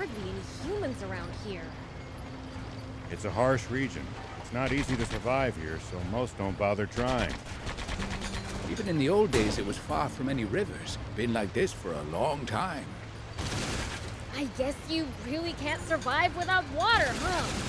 hardly any humans around here. It's a harsh region. It's not easy to survive here, so most don't bother trying. Even in the old days, it was far from any rivers. Been like this for a long time. I guess you really can't survive without water, huh?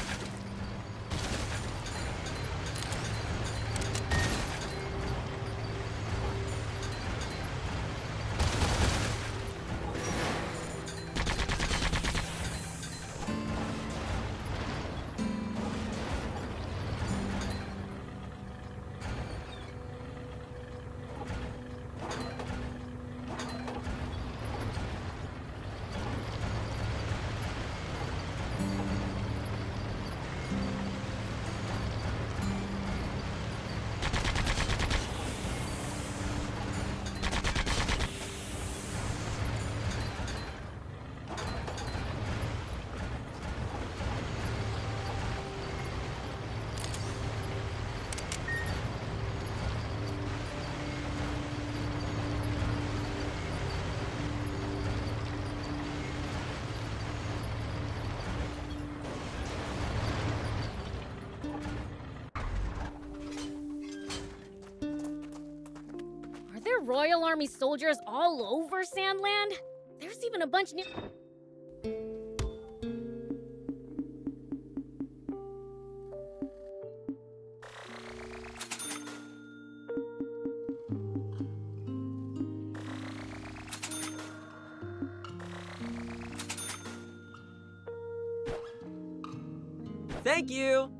Are there Royal Army soldiers all over Sandland? There's even a bunch near... Thank you!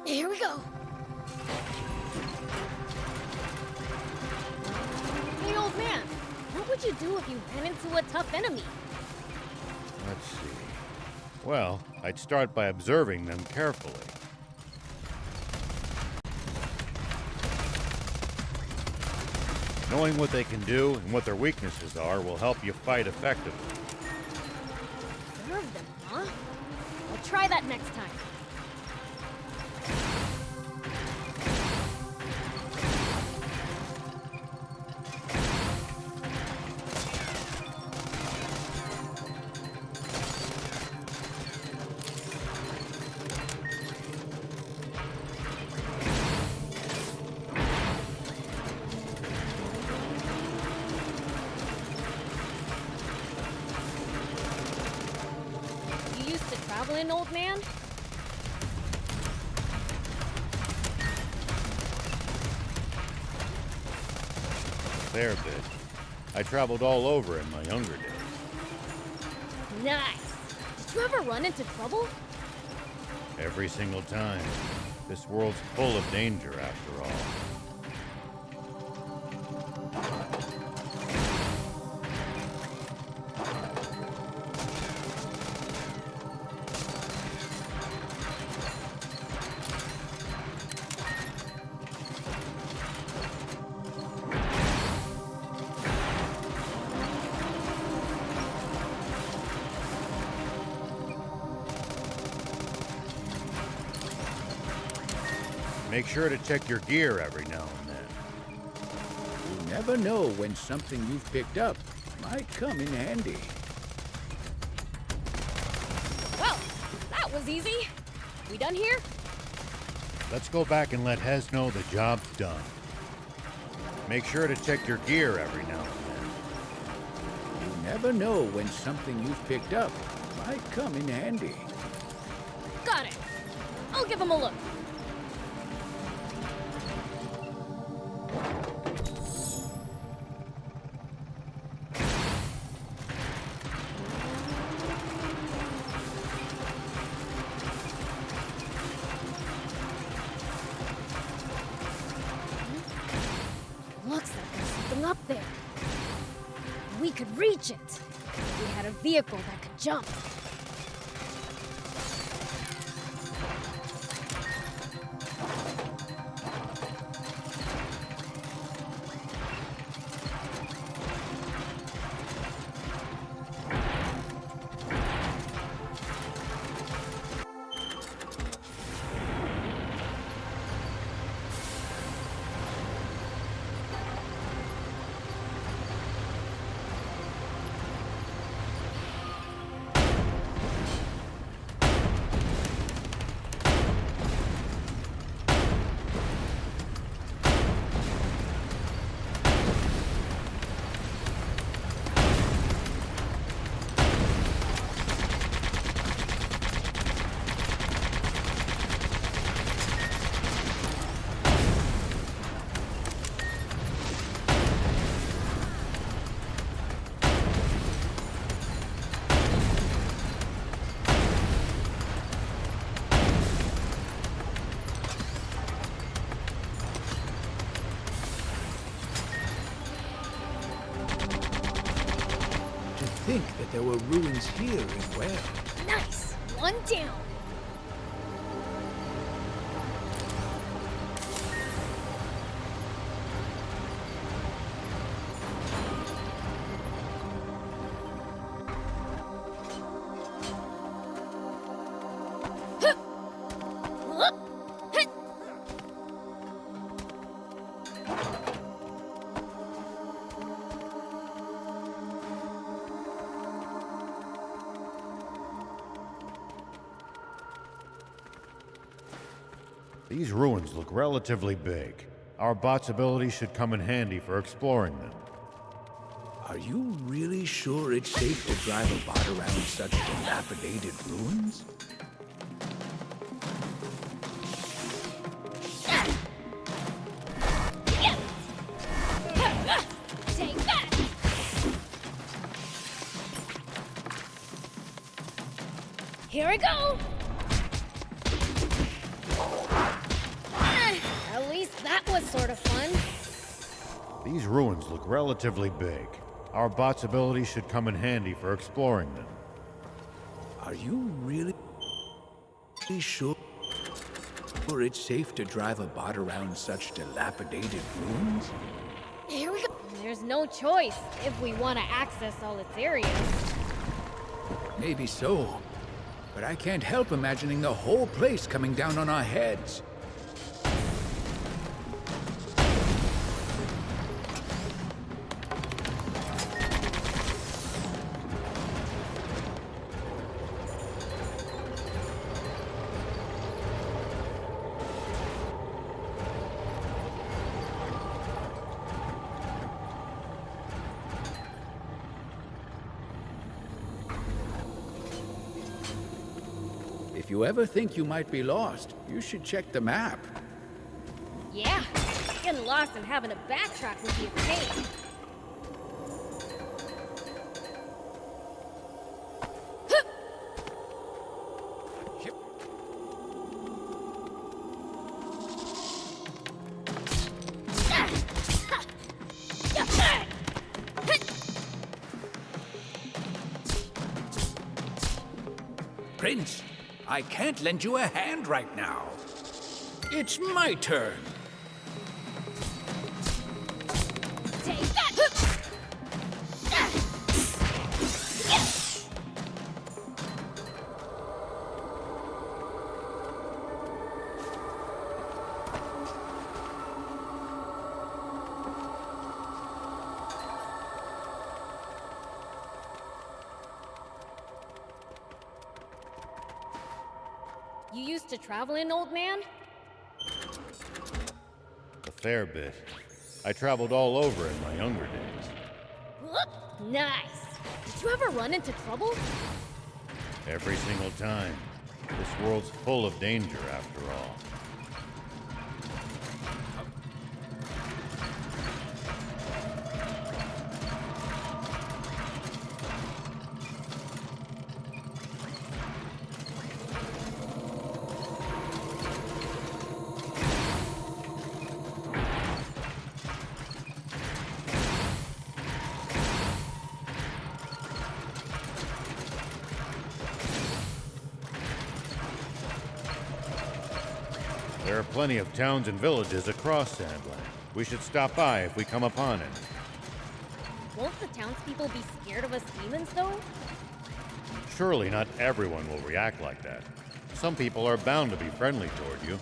Here we go. Hey, old man, what would you do if you ran into a tough enemy? Let's see. Well, I'd start by observing them carefully. Knowing what they can do and what their weaknesses are will help you fight effectively. Observe them, huh? I'll try that next time. You used to travel in, old man? Fair bit. I traveled all over in my younger days. Nice. Did you ever run into trouble? Every single time. This world's full of danger, after all. Make sure to check your gear every now and then. You never know when something you've picked up might come in handy. Well, that was easy. We done here? Let's go back and let Hez know the job's done. Make sure to check your gear every now and then. You never know when something you've picked up might come in handy. Got it. I'll give him a look. Looks like there's something up there. We could reach it if we had a vehicle that could jump. that there were ruins here as well. Nice! One down! These ruins look relatively big. Our bot's ability should come in handy for exploring them. Are you really sure it's safe to drive a bot around such dilapidated ruins? Take that! Here we go! At least that was sort of fun. These ruins look relatively big. Our bot's ability should come in handy for exploring them. Are you really sure it's safe to drive a bot around such dilapidated ruins? Here we go. There's no choice if we want to access all its areas. Maybe so, but I can't help imagining the whole place coming down on our heads. If you ever think you might be lost, you should check the map. Yeah, getting lost and having to backtrack would be a pain. Prince, I can't lend you a hand right now. It's my turn. Take that! You used to travel in, old man? A fair bit. I traveled all over in my younger days. Nice. Did you ever run into trouble? Every single time. This world's full of danger, after all. There are plenty of towns and villages across Sandland. We should stop by if we come upon it. Won't the townspeople be scared of us demons, though? Surely not everyone will react like that. Some people are bound to be friendly toward you.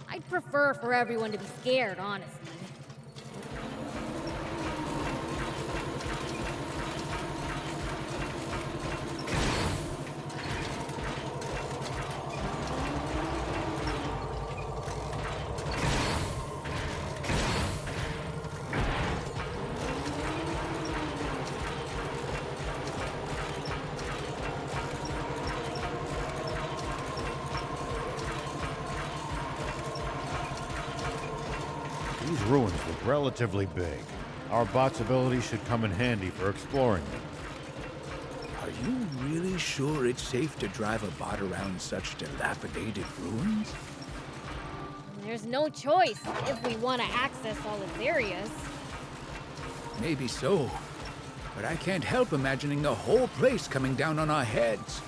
I'd prefer for everyone to be scared, honestly. These ruins look relatively big. Our bot's ability should come in handy for exploring them. Are you really sure it's safe to drive a bot around such dilapidated ruins? There's no choice if we want to access all its areas. Maybe so, but I can't help imagining the whole place coming down on our heads.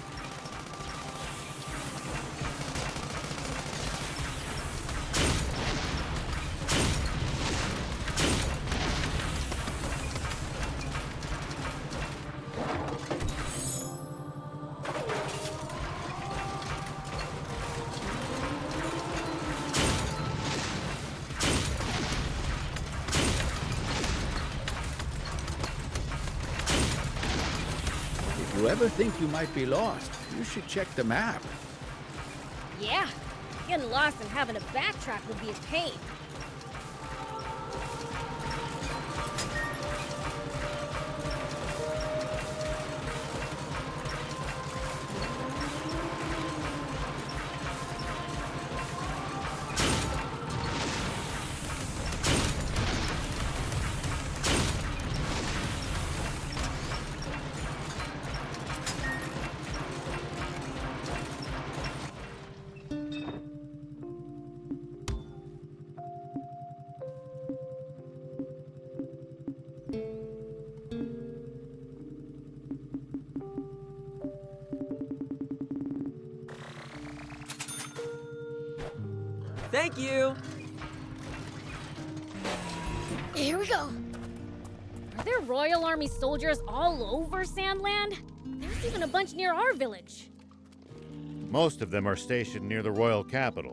If you ever think you might be lost, you should check the map. Yeah, getting lost and having to backtrack would be a pain. Thank you. Here we go. Are there Royal Army soldiers all over Sandland? There's even a bunch near our village. Most of them are stationed near the royal capital.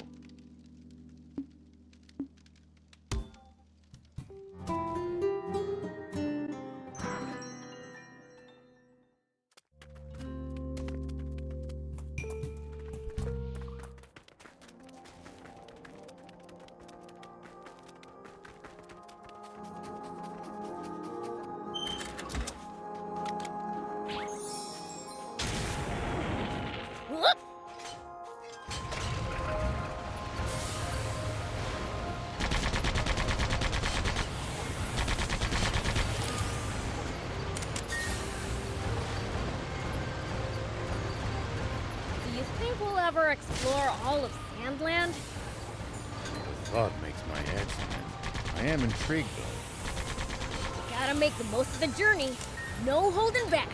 Whoop! Do you think we'll ever explore all of Sandland? The thought makes my head spin. I am intrigued, though. Gotta make the most of the journey. No holding back.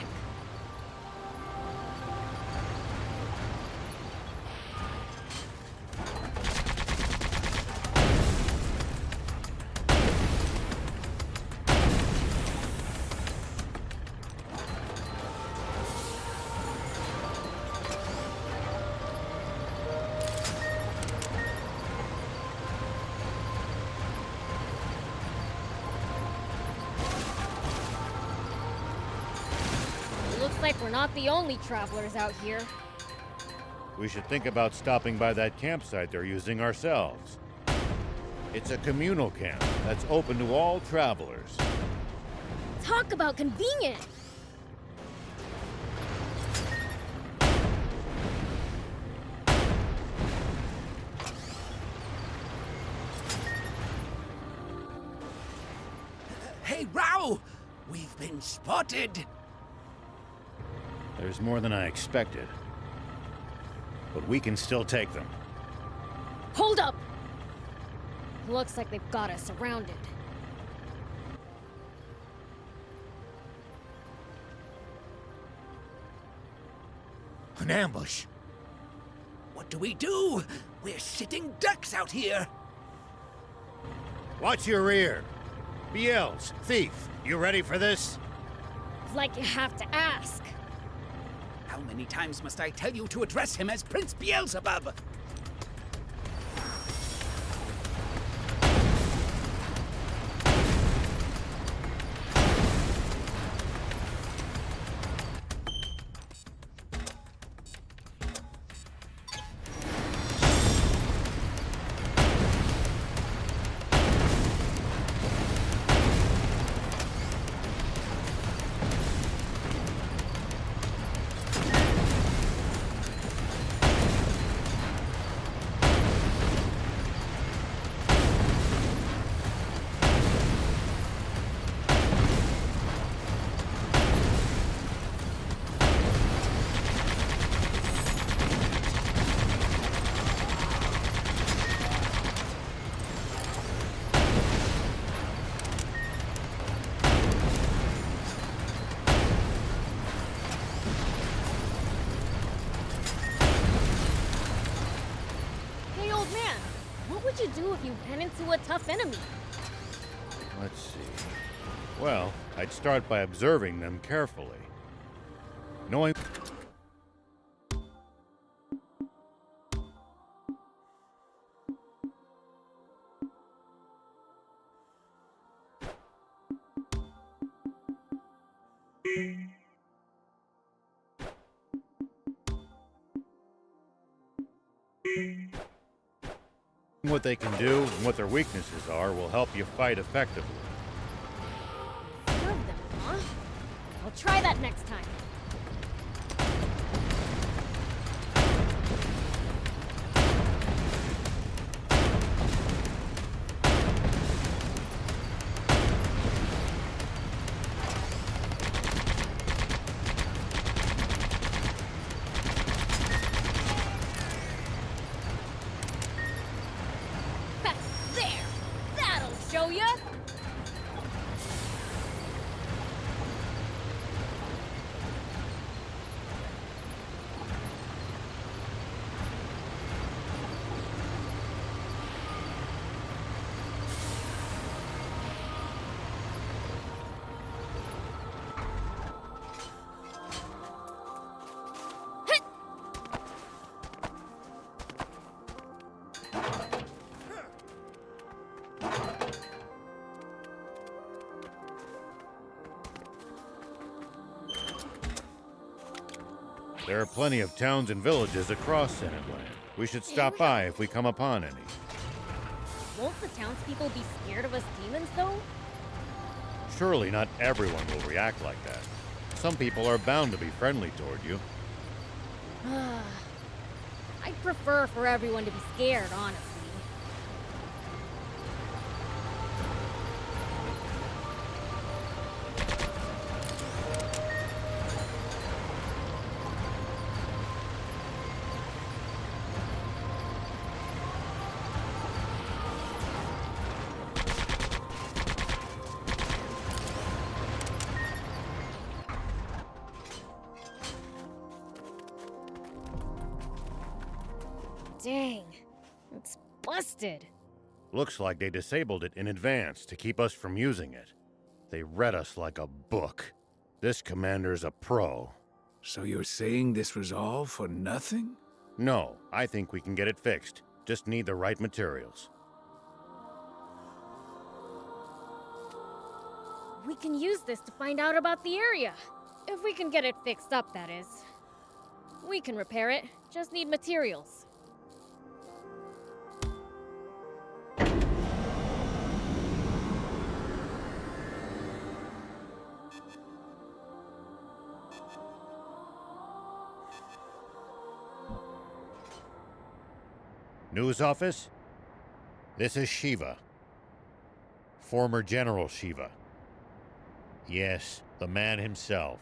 Looks like we're not the only travelers out here. We should think about stopping by that campsite they're using ourselves. It's a communal camp that's open to all travelers. Talk about convenient. Hey, Rao! We've been spotted! There's more than I expected. But we can still take them. Hold up! Looks like they've got us surrounded. An ambush. What do we do? We're sitting ducks out here. Watch your rear. Beelz, thief, you ready for this? Like you have to ask. How many times must I tell you to address him as Prince Beelzebub? you do if you ran into a tough enemy? Let's see. Well, I'd start by observing them carefully. Knowing what they can do and what their weaknesses are will help you fight effectively. Serve them, huh? I'll try that next time. There! That'll show ya! There are plenty of towns and villages across Sandland. We should stop by if we come upon any. Won't the townspeople be scared of us demons, though? Surely not everyone will react like that. Some people are bound to be friendly toward you. I'd prefer for everyone to be scared, honestly. Dang, it's busted. Looks like they disabled it in advance to keep us from using it. They read us like a book. This commander's a pro. So you're saying this was all for nothing? No, I think we can get it fixed. Just need the right materials. We can use this to find out about the area. If we can get it fixed up, that is. We can repair it, just need materials. News office? This is Shiva. Former General Shiva. Yes, the man himself.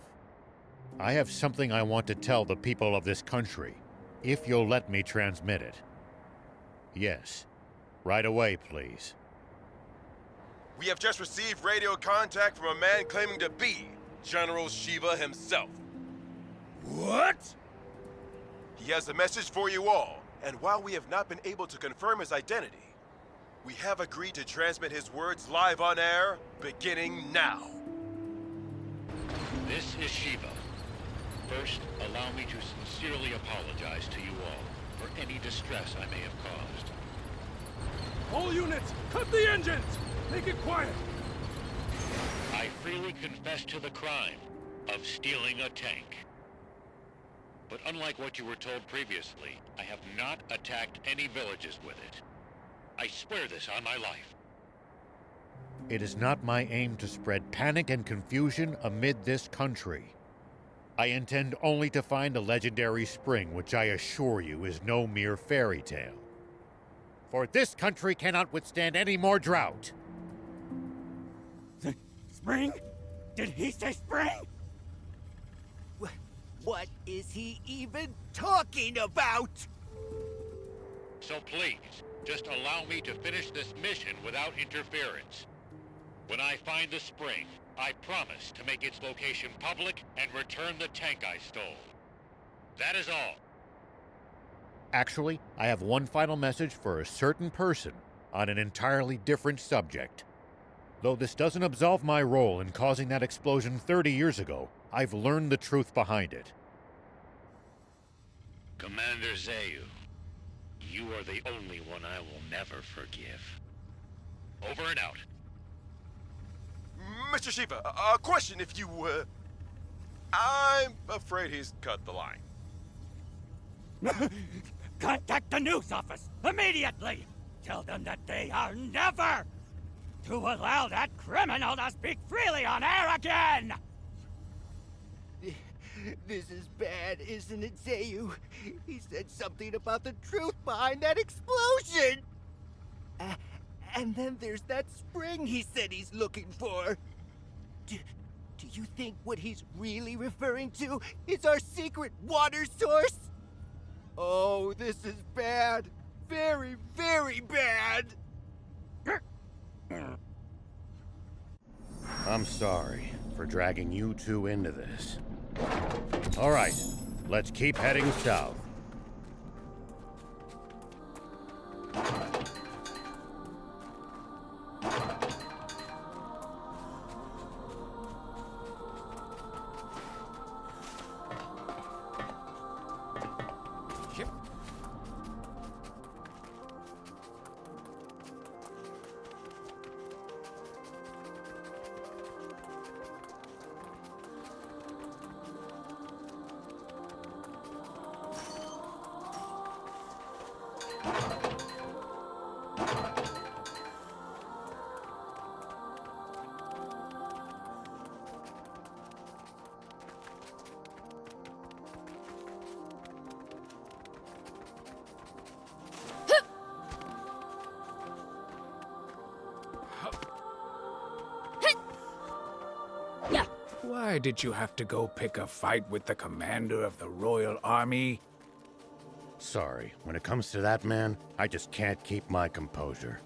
I have something I want to tell the people of this country, if you'll let me transmit it. Yes. Right away, please. We have just received radio contact from a man claiming to be General Shiva himself. What? He has a message for you all, and while we have not been able to confirm his identity, we have agreed to transmit his words live on air, beginning now. This is Shiva. First, allow me to sincerely apologize to you all for any distress I may have caused. All units, cut the engines! Make it quiet! I freely confess to the crime of stealing a tank. But unlike what you were told previously, I have not attacked any villages with it. I swear this on my life. It is not my aim to spread panic and confusion amid this country. I intend only to find a legendary spring, which I assure you is no mere fairy tale. For this country cannot withstand any more drought. Spring? Did he say spring? What is he even talking about? So please, just allow me to finish this mission without interference. When I find the spring, I promise to make its location public and return the tank I stole. That is all. Actually, I have one final message for a certain person on an entirely different subject. Though this doesn't absolve my role in causing that explosion 30 years ago, I've learned the truth behind it. Commander Zayu, you are the only one I will never forgive. Over and out. Mr. Shiva, a question if you, I'm afraid he's cut the line. Contact the news office immediately! Tell them that they are never to allow that criminal to speak freely on air again! This is bad, isn't it, Zayu? He said something about the truth behind that explosion! And then there's that spring he said he's looking for. Do you think what he's really referring to is our secret water source? Oh, this is bad. Very, very bad! I'm sorry for dragging you two into this. All right, let's keep heading south. Why did you have to go pick a fight with the commander of the Royal Army? Sorry, when it comes to that man, I just can't keep my composure.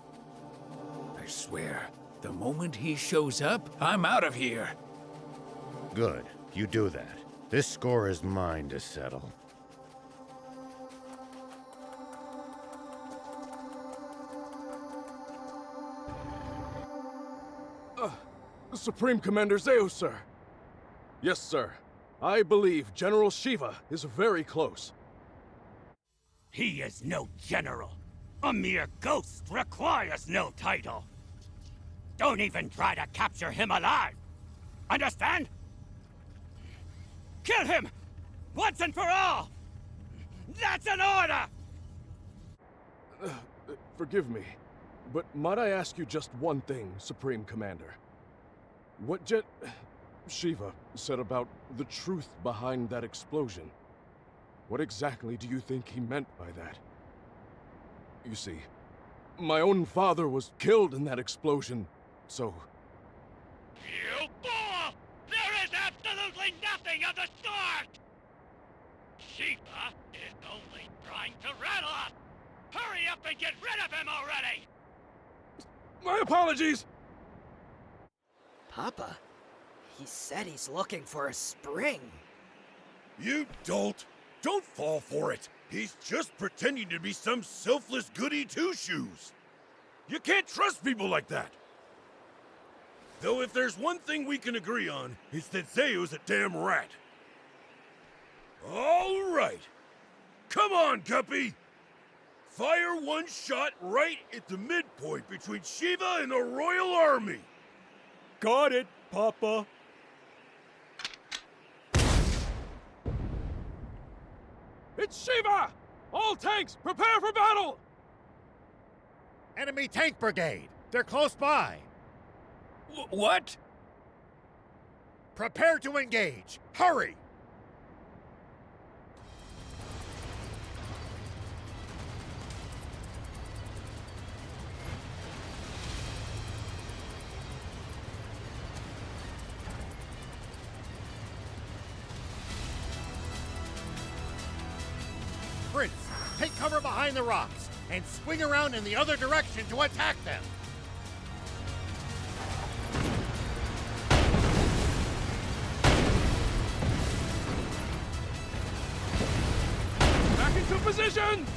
I swear, the moment he shows up, I'm out of here. Good, you do that. This score is mine to settle. Supreme Commander Zayu, sir. Yes, sir. I believe General Shiva is very close. He is no general. A mere ghost requires no title. Don't even try to capture him alive. Understand? Kill him! Once and for all! That's an order! Forgive me, but might I ask you just one thing, Supreme Commander? What Shiva said about the truth behind that explosion. What exactly do you think he meant by that? You see, my own father was killed in that explosion, so... You fool! There is absolutely nothing of the sort! Shiva is only trying to rattle us! Hurry up and get rid of him already! My apologies! Papa, he said he's looking for a spring. You dolt! Don't fall for it! He's just pretending to be some selfless goody two-shoes! You can't trust people like that! Though if there's one thing we can agree on, it's that Zayu's a damn rat. All right! Come on, Guppy! Fire one shot right at the midpoint between Shiva and the Royal Army! Got it, Papa. It's Shiva! All tanks, prepare for battle! Enemy tank brigade! They're close by! What? Prepare to engage! Hurry! Prince, take cover behind the rocks and swing around in the other direction to attack them. Back into position!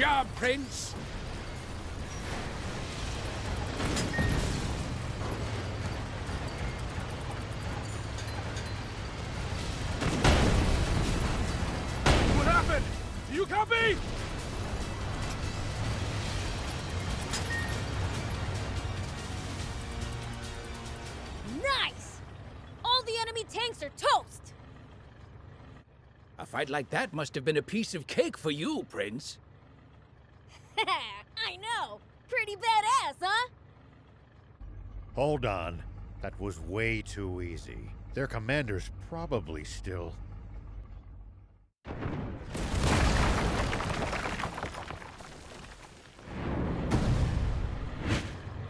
job, Prince. What happened? Do you copy? Nice! All the enemy tanks are toast! A fight like that must have been a piece of cake for you, Prince. I know! Pretty badass, huh? Hold on. That was way too easy. Their commander's probably still...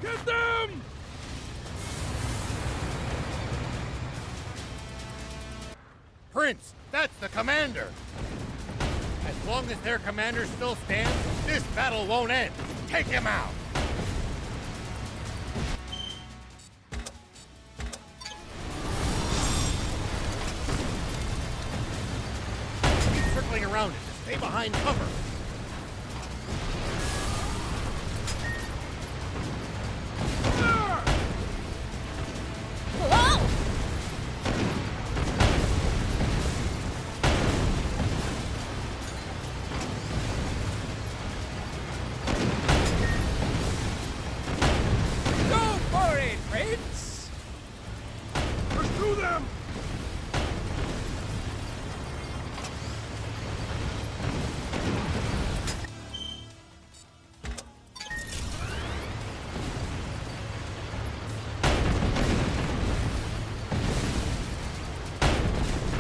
Get them! Prince, that's the commander! As long as their commander still stands, this battle won't end. Take him out! Keep circling around it to stay behind cover. Whoa! Go for it, Prince! Pursue them!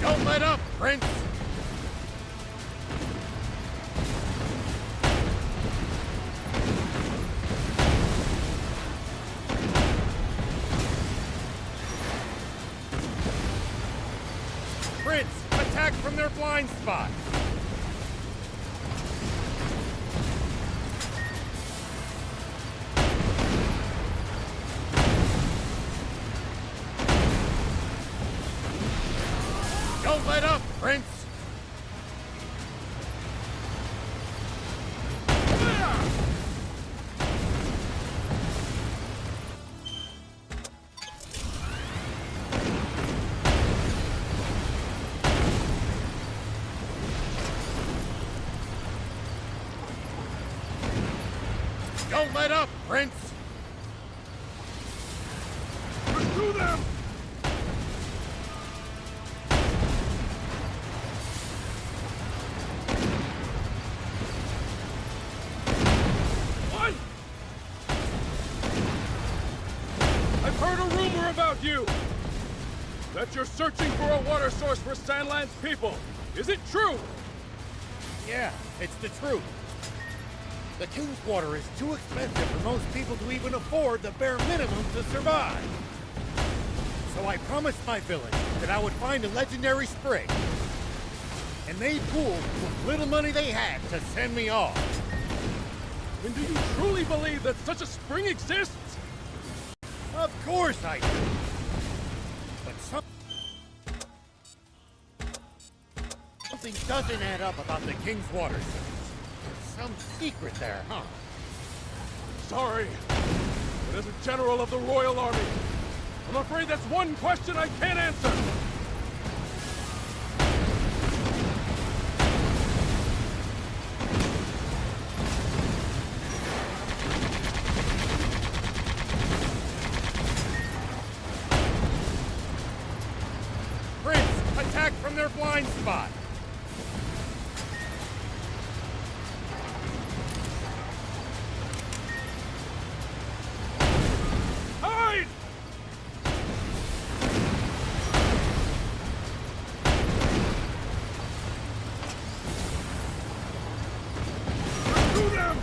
Don't let up, Prince! Prince, attack from their blind spot! Don't let up, Prince! Don't let up, Prince! Pursue them! What? I've heard a rumor about you! That you're searching for a water source for Sandland's people. Is it true? Yeah, it's the truth. The King's water is too expensive for most people to even afford the bare minimum to survive. So I promised my village that I would find a legendary spring. And they pooled with little money they had to send me off. And do you truly believe that such a spring exists? Of course I do. But something doesn't add up about the King's water source. There's some secret there, huh? Sorry, but as a general of the Royal Army, I'm afraid that's one question I can't answer. Prince, attack from their blind spot. Hide! Pursue them!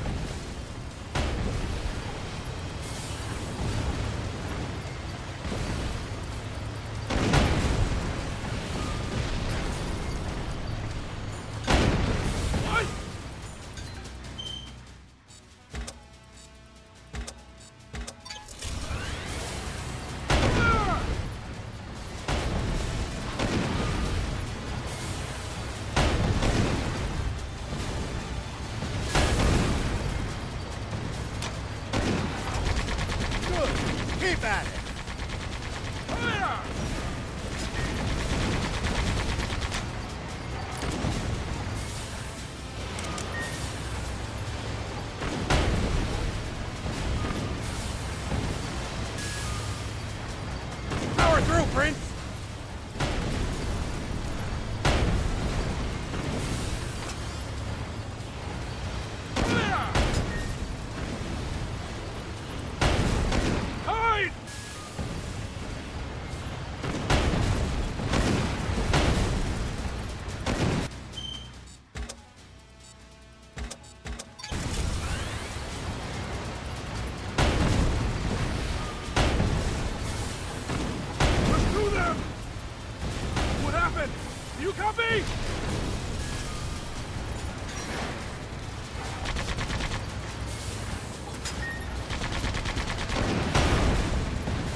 You copy?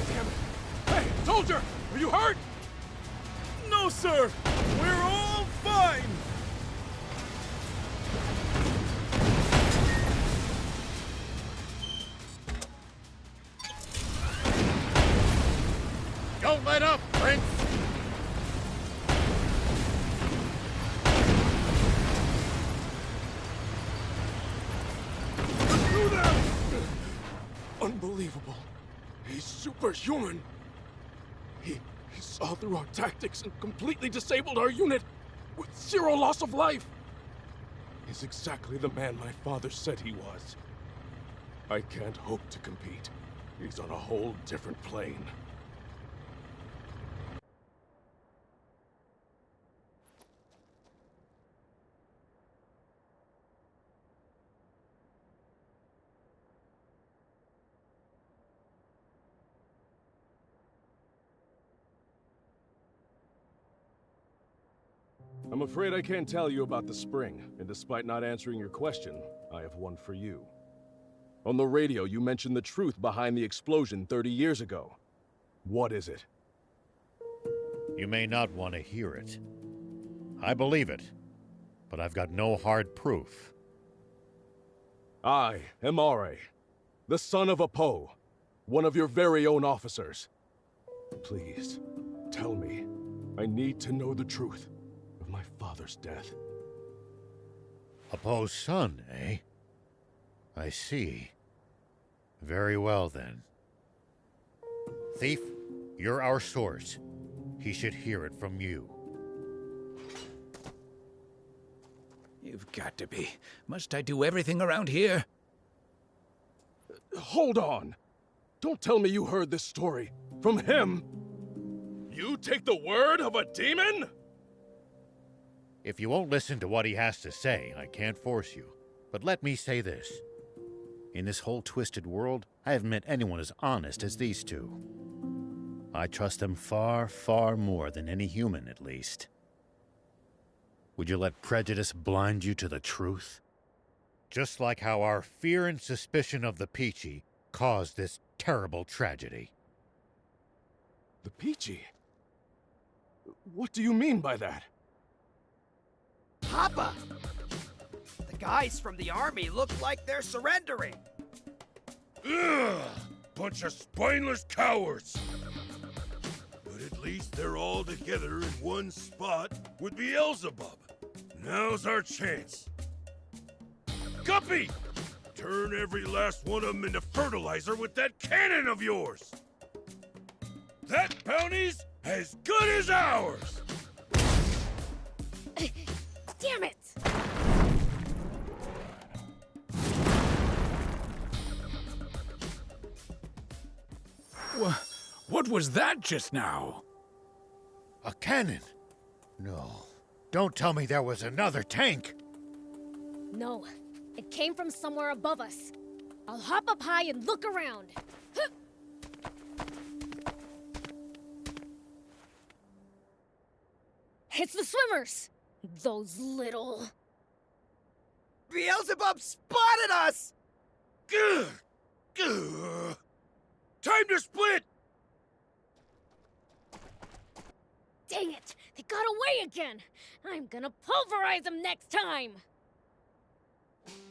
Damn it! Hey, soldier! Are you hurt? No, sir! We're all fine! Don't let up, Prince! Through there! Unbelievable. He's superhuman. He saw through our tactics and completely disabled our unit with 0 loss of life. He's exactly the man my father said he was. I can't hope to compete. He's on a whole different plane. I'm afraid I can't tell you about the spring, and despite not answering your question, I have one for you. On the radio, you mentioned the truth behind the explosion 30 years ago. What is it? You may not want to hear it. I believe it, but I've got no hard proof. I am Are, the son of Apo, one of your very own officers. Please, tell me. I need to know the truth of my father's death. Apo's son, eh? I see. Very well, then. Thief, you're our source. He should hear it from you. You've got to be. Must I do everything around here? Hold on! Don't tell me you heard this story from him! You take the word of a demon? If you won't listen to what he has to say, I can't force you. But let me say this. In this whole twisted world, I haven't met anyone as honest as these two. I trust them far, far more than any human, at least. Would you let prejudice blind you to the truth? Just like how our fear and suspicion of the Peachy caused this terrible tragedy. The Peachy? What do you mean by that? Papa! The guys from the army look like they're surrendering. Ugh! Bunch of spineless cowards! But at least they're all together in one spot with Beelzebub. Now's our chance. Guppy! Turn every last one of them into fertilizer with that cannon of yours! That bounty's as good as ours! Damn it! What was that just now? A cannon? No. Don't tell me there was another tank! No, it came from somewhere above us. I'll hop up high and look around. Huh. It's the swimmers! Those little... Beelzebub spotted us! Gah! Gah! Time to split! Dang it! They got away again! I'm gonna pulverize them next time!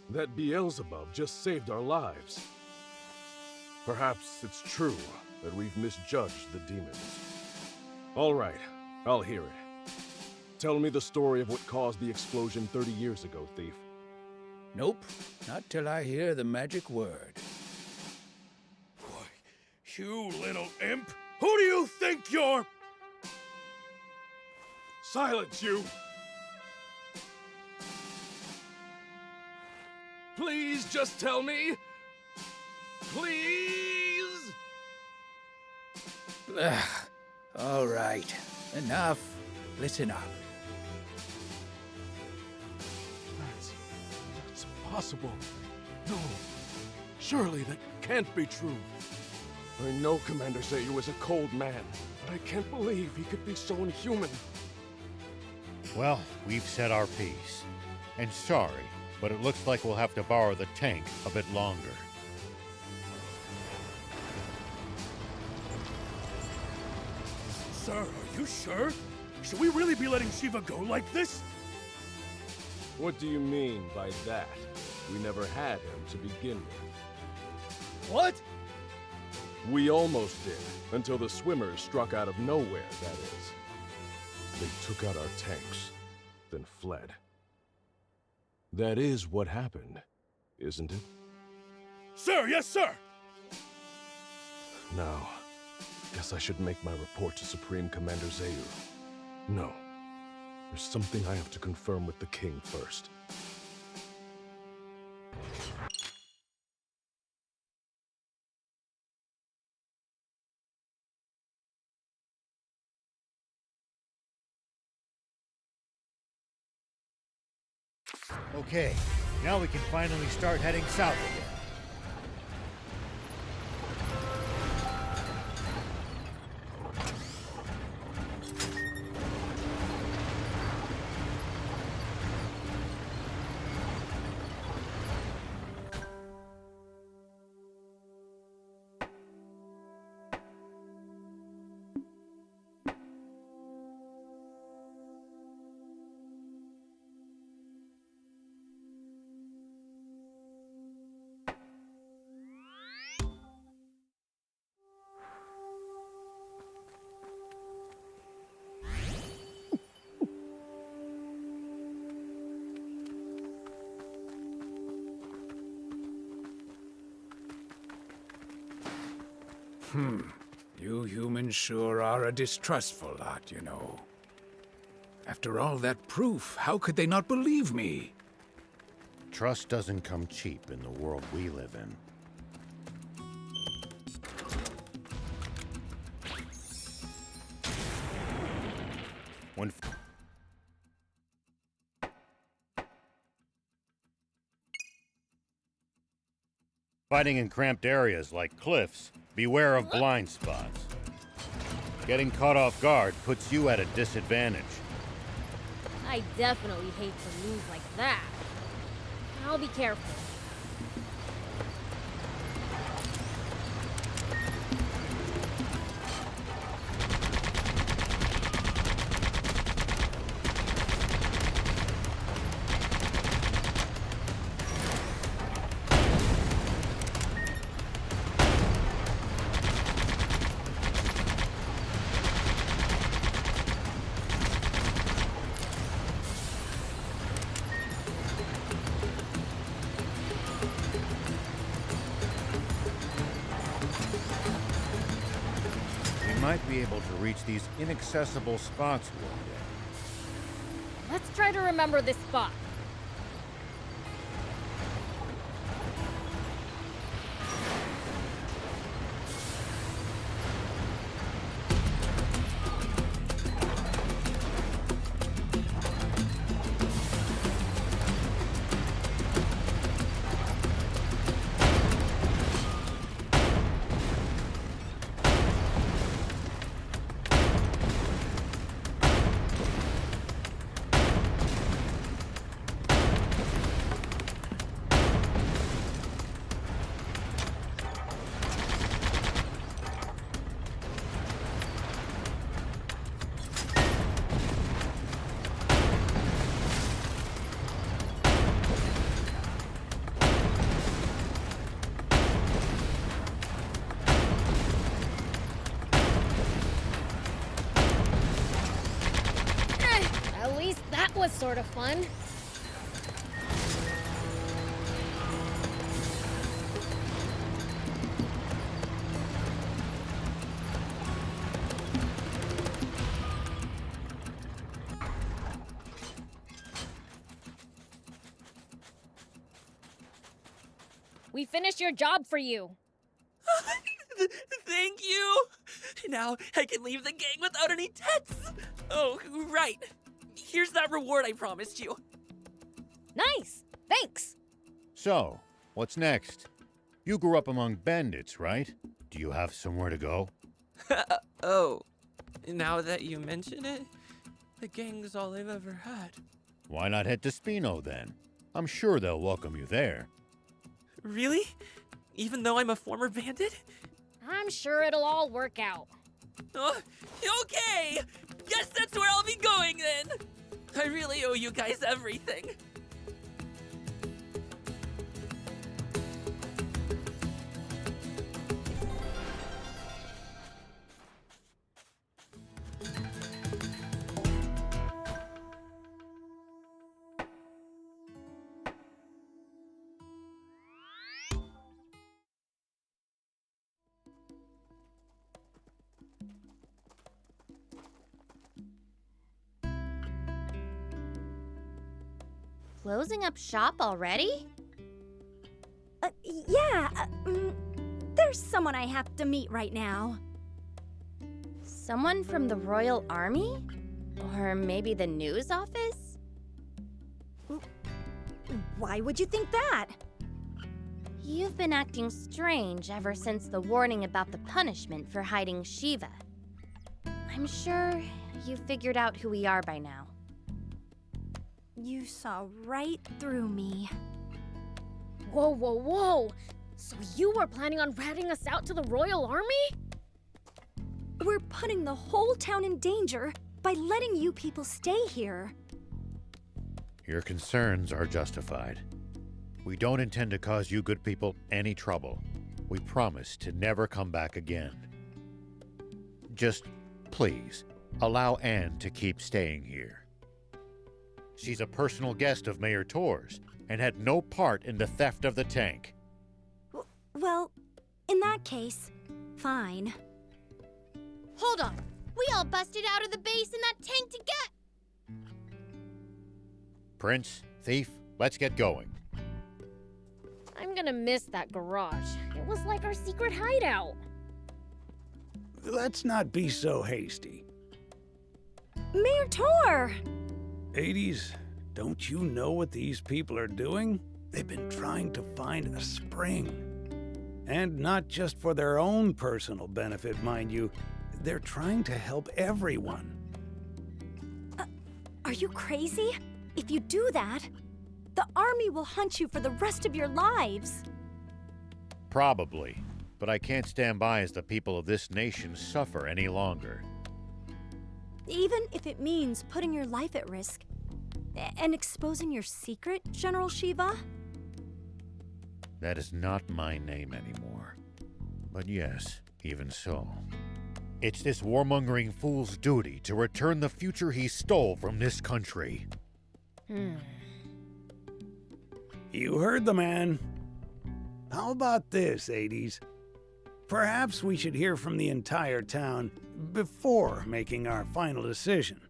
That Beelzebub just saved our lives. Perhaps it's true that we've misjudged the demons. All right, I'll hear it. Tell me the story of what caused the explosion 30 years ago, Thief. Nope, not till I hear the magic word. Why, you little imp! Who do you think you're? Silence, you! Please just tell me! Please! Ugh. All right, enough. Listen up. That's impossible. No. Surely that can't be true. I know Commander Zayu is a cold man, but I can't believe he could be so inhuman. Well, we've said our piece. And sorry, but it looks like we'll have to borrow the tank a bit longer. Sir, are you sure? Should we really be letting Shiva go like this? What do you mean by that? We never had him to begin with. What? We almost did, until the swimmers struck out of nowhere, that is. They took out our tanks, then fled. That is what happened, isn't it? Sir, yes, sir! Now, guess I should make my report to Supreme Commander Zayu. No. There's something I have to confirm with the king first. Okay, now we can finally start heading south again. You humans sure are a distrustful lot, you know. After all that proof, how could they not believe me? Trust doesn't come cheap in the world we live in. When fighting in cramped areas like cliffs, beware of blind spots. Getting caught off guard puts you at a disadvantage. I definitely hate to lose like that. I'll be careful. Might be able to reach these inaccessible spots one day. Let's try to remember this spot. At least that was sort of fun. We finished your job for you. Thank you! Now I can leave the gang without any debts! Oh, right. Here's that reward I promised you. Nice! Thanks! So, what's next? You grew up among bandits, right? Do you have somewhere to go? Oh, now that you mention it, The gang's all I've ever had. Why not head to Spino then? I'm sure they'll welcome you there. Really? Even though I'm a former bandit? I'm sure it'll all work out. Okay! Guess that's where I'll be going then! I really owe you guys everything. Closing up shop already? Yeah, there's someone I have to meet right now. Someone from the Royal Army? Or maybe the news office? Why would you think that? You've been acting strange ever since the warning about the punishment for hiding Shiva. I'm sure you figured out who we are by now. You saw right through me. Whoa, whoa, whoa! So you were planning on ratting us out to the Royal Army? We're putting the whole town in danger by letting you people stay here. Your concerns are justified. We don't intend to cause you good people any trouble. We promise to never come back again. Just, please, allow Anne to keep staying here. She's a personal guest of Mayor Tor's and had no part in the theft of the tank. Well, in that case, fine. Hold on! We all busted out of the base in that tank to get... Prince, Thief, let's get going. I'm gonna miss that garage. It was like our secret hideout. Let's not be so hasty. Mayor Tor! Hades, don't you know what these people are doing? They've been trying to find a spring. And not just for their own personal benefit, mind you. They're trying to help everyone. Are you crazy? If you do that, the army will hunt you for the rest of your lives. Probably, but I can't stand by as the people of this nation suffer any longer. Even if it means putting your life at risk and exposing your secret, General Shiva? That is not my name anymore. But yes, even so. It's this warmongering fool's duty to return the future he stole from this country. You heard the man. How about this, Hades? Perhaps we should hear from the entire town before making our final decision.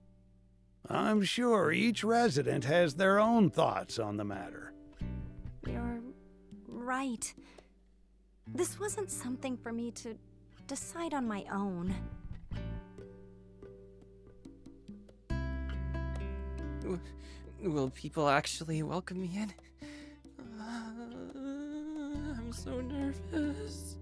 I'm sure each resident has their own thoughts on the matter. You're right. This wasn't something for me to decide on my own. Will people actually welcome me in? I'm so nervous.